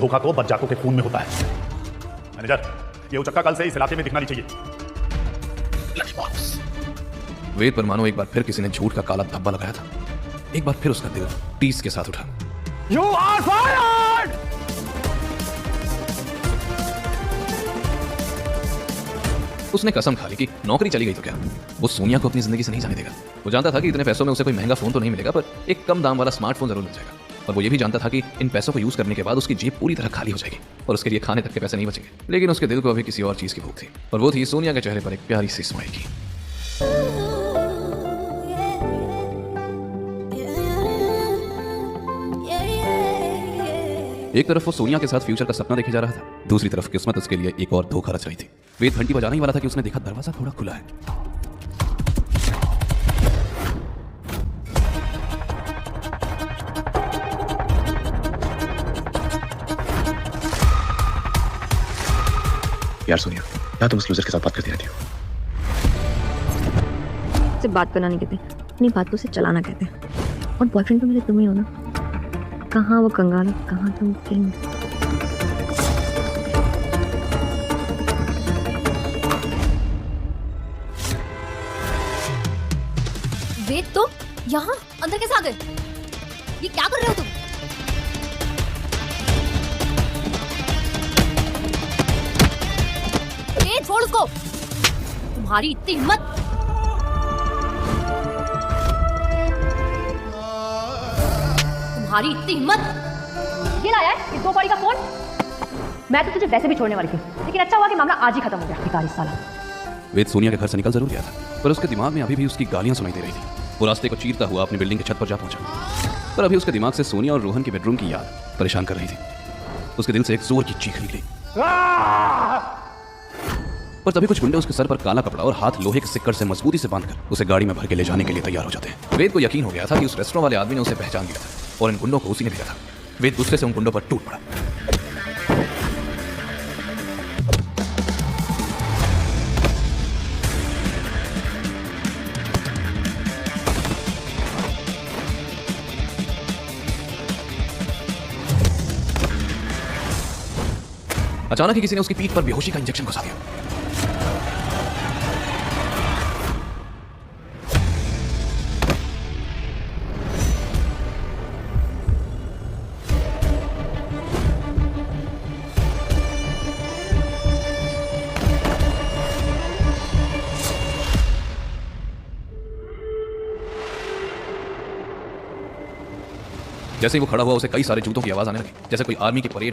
धोखा तो बच्चाकों के खून में होता है। मैनेजर, ये उचक्का कल से इस इलाके में दिखना नहीं चाहिए। वेद पर मानो एक बार फिर किसी ने झूठ का काला धब्बा लगाया था। एक बार फिर उसका दिल टीस के साथ उठा। You are fired! उसने कसम खा ली कि नौकरी चली गई तो क्या, वो सोनिया को अपनी जिंदगी से नहीं जाने देगा। वो जानता था कि इतने पैसों में उसे कोई महंगा फोन तो नहीं मिलेगा, पर एक कम दाम वाला स्मार्टफोन जरूर मिल जाएगा। और वो ये भी जानता था कि इन पैसों को यूज करने के बाद उसकी जेब पूरी तरह खाली हो जाएगी और उसके लिए खाने तक के पैसे नहीं बचेंगे। लेकिन उसके दिल को अभी किसी और चीज की भूख थी, और वो थी सोनिया के चेहरे पर एक प्यारी सी स्माइल की। एक तरफ वो सोनिया के साथ फ्यूचर का सपना देखे जा रहा था, दूसरी तरफ किस्मत उसके लिए एक और धोखा रच रही थी। वेद घंटी बजाने ही वाला था कि उसने देखा दरवाजा थोड़ा खुला है। यार सोनिया, क्या तुम उस लूजर के साथ बात करती रहती हो? सिर्फ बात करना नहीं कहते, अपनी बातों से चलाना कहते हैं। और बॉयफ्रेंड तो मेरे तुम ही हो ना। कहाँ वो कंगाल, कहाँ तुम किंग। वेद, तो यहाँ अंदर कैसे आ गए? ये क्या कर रहे हो तुम? वेद, छोड़ उसको। तुम्हारी इतनी हिम्मत! तुम्हारी इतनी हिम्मत! ये लाया है इस 2 कौड़ी का फोन। मैं तो तुझे वैसे भी छोड़ने वाली थी, लेकिन अच्छा हुआ कि मामला आज ही खत्म हो गया। भिखारी साला। वेद सोनिया के घर से निकल जरूर गया था, पर उसके दिमाग में अभी भी उसकी गालियां सुनाई दे रही थी। वो रास्ते को चीरता हुआ अपनी बिल्डिंग के छत पर जा पहुंचा, पर अभी उसके दिमाग से सोनिया और रोहन की बेडरूम की याद परेशान कर रही थी। उसके दिल से एक जोर की चीख निकली, पर तभी कुछ गुंडे उसके सर पर काला कपड़ा और हाथ लोहे के सिक्कड़ से मजबूती से बांधकर उसे गाड़ी में भर के ले जाने के लिए तैयार हो जाते हैं। वेद को यकीन हो गया था कि उस रेस्टोरेंट वाले आदमी ने उसे पहचान लिया था और इन गुंडों को उसी ने भेजा था। वेद गुस्से से उन गुंडों पर टूट पड़ा। अचानक ही किसी ने उसकी पीठ पर बेहोशी का इंजेक्शन घुसा दिया। जैसे ही वो खड़ा हुआ, उसे कई सारे जूतों की आवाज आने लगी, जैसे कोई आर्मी की परेड